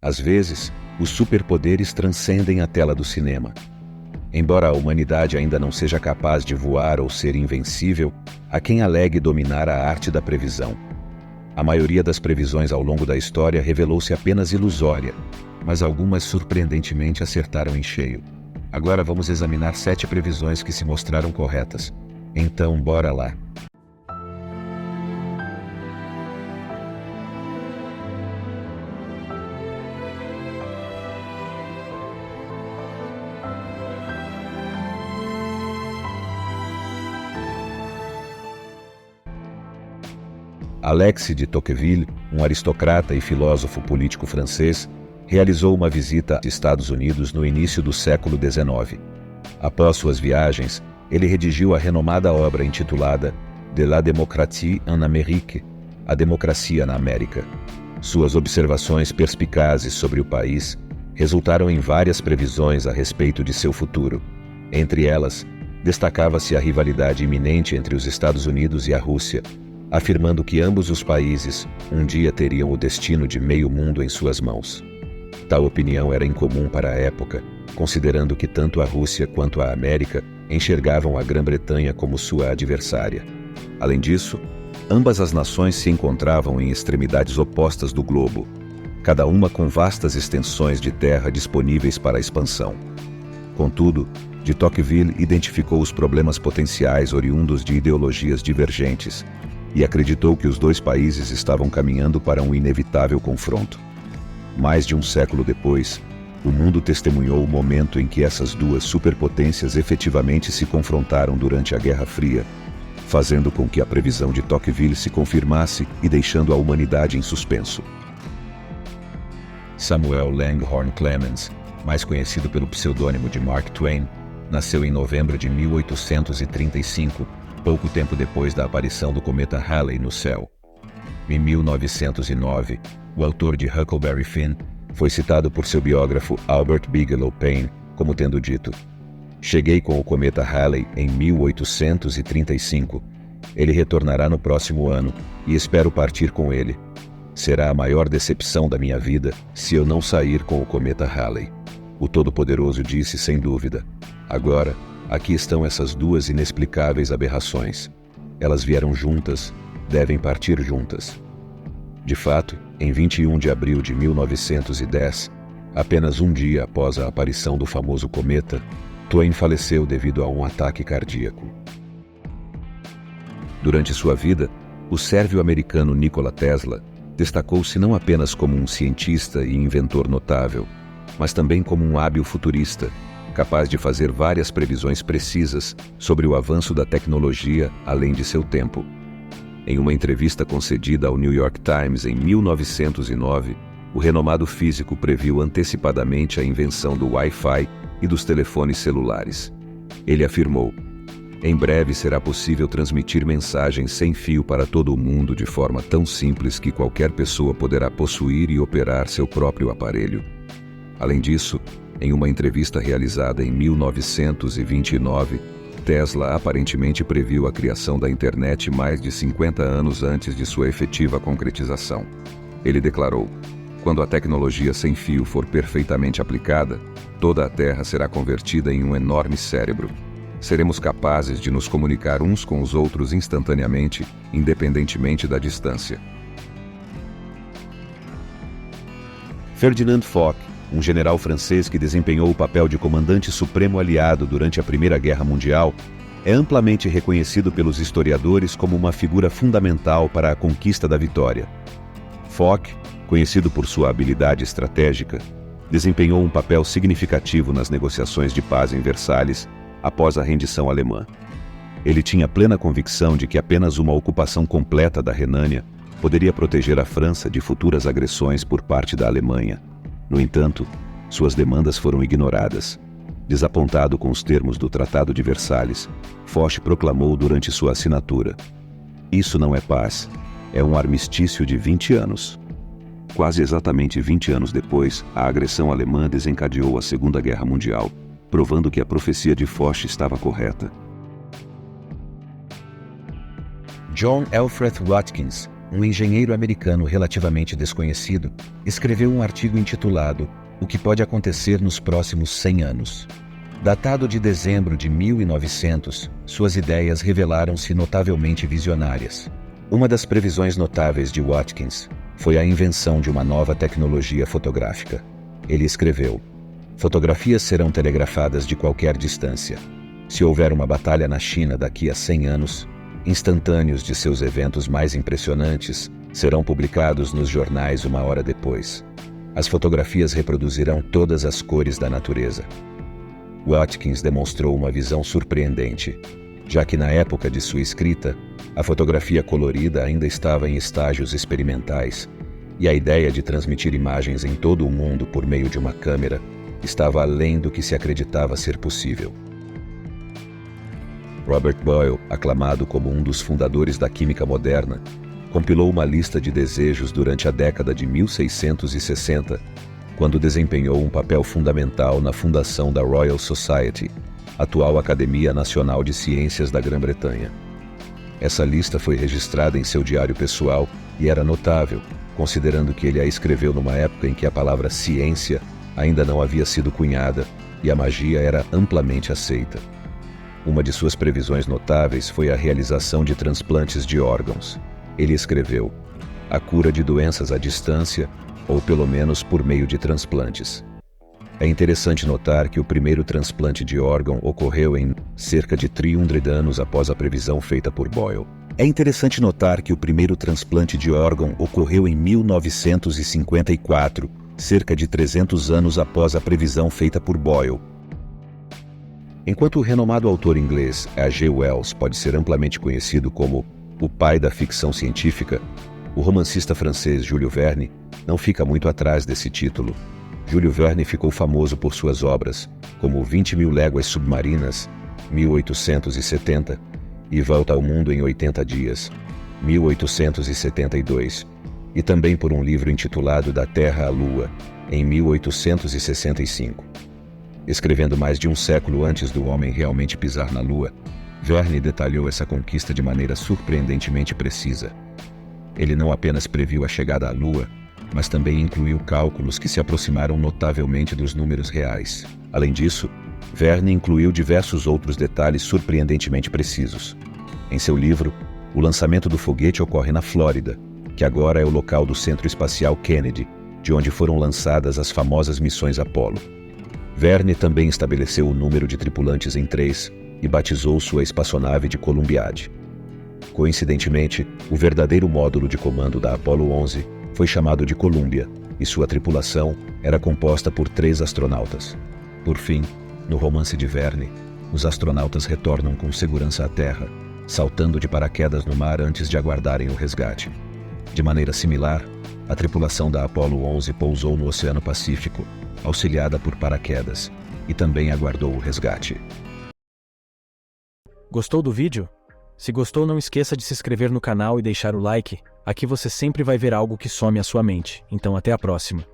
Às vezes, os superpoderes transcendem a tela do cinema. Embora a humanidade ainda não seja capaz de voar ou ser invencível, há quem alegue dominar a arte da previsão. A maioria das previsões ao longo da história revelou-se apenas ilusória, mas algumas surpreendentemente acertaram em cheio. Agora vamos examinar 7 previsões que se mostraram corretas. Então, bora lá! Alexis de Tocqueville, um aristocrata e filósofo político francês, realizou uma visita aos Estados Unidos no início do século XIX. Após suas viagens, ele redigiu a renomada obra intitulada De la démocratie en Amérique, A Democracia na América. Suas observações perspicazes sobre o país resultaram em várias previsões a respeito de seu futuro. Entre elas, destacava-se a rivalidade iminente entre os Estados Unidos e a Rússia, afirmando que ambos os países um dia teriam o destino de meio mundo em suas mãos. Tal opinião era incomum para a época, considerando que tanto a Rússia quanto a América enxergavam a Grã-Bretanha como sua adversária. Além disso, ambas as nações se encontravam em extremidades opostas do globo, cada uma com vastas extensões de terra disponíveis para a expansão. Contudo, de Tocqueville identificou os problemas potenciais oriundos de ideologias divergentes e acreditou que os dois países estavam caminhando para um inevitável confronto. Mais de um século depois, o mundo testemunhou o momento em que essas duas superpotências efetivamente se confrontaram durante a Guerra Fria, fazendo com que a previsão de Tocqueville se confirmasse e deixando a humanidade em suspenso. Samuel Langhorne Clemens, mais conhecido pelo pseudônimo de Mark Twain, nasceu em novembro de 1835, pouco tempo depois da aparição do cometa Halley no céu. Em 1909, o autor de Huckleberry Finn foi citado por seu biógrafo Albert Bigelow Paine como tendo dito: "Cheguei com o cometa Halley em 1835. Ele retornará no próximo ano e espero partir com ele. Será a maior decepção da minha vida se eu não sair com o cometa Halley." O Todo-Poderoso disse sem dúvida: "Agora, aqui estão essas duas inexplicáveis aberrações. Elas vieram juntas, devem partir juntas." De fato, em 21 de abril de 1910, apenas um dia após a aparição do famoso cometa, Twain faleceu devido a um ataque cardíaco. Durante sua vida, o sérvio-americano Nikola Tesla destacou-se não apenas como um cientista e inventor notável, mas também como um hábil futurista, capaz de fazer várias previsões precisas sobre o avanço da tecnologia além de seu tempo. Em uma entrevista concedida ao New York Times em 1909, o renomado físico previu antecipadamente a invenção do Wi-Fi e dos telefones celulares. Ele afirmou: "Em breve será possível transmitir mensagens sem fio para todo o mundo de forma tão simples que qualquer pessoa poderá possuir e operar seu próprio aparelho." Além disso, em uma entrevista realizada em 1929, Tesla aparentemente previu a criação da internet mais de 50 anos antes de sua efetiva concretização. Ele declarou: "Quando a tecnologia sem fio for perfeitamente aplicada, toda a Terra será convertida em um enorme cérebro. Seremos capazes de nos comunicar uns com os outros instantaneamente, independentemente da distância." Ferdinand Foch, um general francês que desempenhou o papel de comandante supremo aliado durante a Primeira Guerra Mundial, é amplamente reconhecido pelos historiadores como uma figura fundamental para a conquista da vitória. Foch, conhecido por sua habilidade estratégica, desempenhou um papel significativo nas negociações de paz em Versalhes após a rendição alemã. Ele tinha plena convicção de que apenas uma ocupação completa da Renânia poderia proteger a França de futuras agressões por parte da Alemanha. No entanto, suas demandas foram ignoradas. Desapontado com os termos do Tratado de Versalhes, Foch proclamou durante sua assinatura: "Isso não é paz, é um armistício de 20 anos." Quase exatamente 20 anos depois, a agressão alemã desencadeou a Segunda Guerra Mundial, provando que a profecia de Foch estava correta. John Alfred Watkins, um engenheiro americano relativamente desconhecido escreveu um artigo intitulado O que pode acontecer nos próximos 100 anos. Datado de dezembro de 1900, suas ideias revelaram-se notavelmente visionárias. Uma das previsões notáveis de Watkins foi a invenção de uma nova tecnologia fotográfica. Ele escreveu: fotografias serão telegrafadas de qualquer distância. Se houver uma batalha na China daqui a 100 anos, instantâneos de seus eventos mais impressionantes serão publicados nos jornais uma hora depois. As fotografias reproduzirão todas as cores da natureza. Watkins demonstrou uma visão surpreendente, já que na época de sua escrita, a fotografia colorida ainda estava em estágios experimentais, e a ideia de transmitir imagens em todo o mundo por meio de uma câmera estava além do que se acreditava ser possível. Robert Boyle, aclamado como um dos fundadores da química moderna, compilou uma lista de desejos durante a década de 1660, quando desempenhou um papel fundamental na fundação da Royal Society, atual Academia Nacional de Ciências da Grã-Bretanha. Essa lista foi registrada em seu diário pessoal e era notável, considerando que ele a escreveu numa época em que a palavra ciência ainda não havia sido cunhada e a magia era amplamente aceita. Uma de suas previsões notáveis foi a realização de transplantes de órgãos. Ele escreveu: a cura de doenças à distância, ou pelo menos por meio de transplantes. É interessante notar que o primeiro transplante de órgão ocorreu em cerca de 300 anos após a previsão feita por Boyle. É interessante notar que o primeiro transplante de órgão ocorreu em 1954, cerca de 300 anos após a previsão feita por Boyle. Enquanto o renomado autor inglês H.G. Wells pode ser amplamente conhecido como o pai da ficção científica, o romancista francês Jules Verne não fica muito atrás desse título. Jules Verne ficou famoso por suas obras, como 20.000 Léguas Submarinas, 1870, e Volta ao Mundo em 80 Dias, 1872, e também por um livro intitulado Da Terra à Lua, em 1865. Escrevendo mais de um século antes do homem realmente pisar na Lua, Verne detalhou essa conquista de maneira surpreendentemente precisa. Ele não apenas previu a chegada à Lua, mas também incluiu cálculos que se aproximaram notavelmente dos números reais. Além disso, Verne incluiu diversos outros detalhes surpreendentemente precisos. Em seu livro, o lançamento do foguete ocorre na Flórida, que agora é o local do Centro Espacial Kennedy, de onde foram lançadas as famosas missões Apollo. Verne também estabeleceu o número de tripulantes em 3 e batizou sua espaçonave de Columbiad. Coincidentemente, o verdadeiro módulo de comando da Apollo 11 foi chamado de Columbia, e sua tripulação era composta por 3 astronautas. Por fim, no romance de Verne, os astronautas retornam com segurança à Terra, saltando de paraquedas no mar antes de aguardarem o resgate. De maneira similar, a tripulação da Apollo 11 pousou no Oceano Pacífico, auxiliada por paraquedas, e também aguardou o resgate. Gostou do vídeo? Se gostou, não esqueça de se inscrever no canal e deixar o like. Aqui você sempre vai ver algo que some a sua mente. Então até a próxima.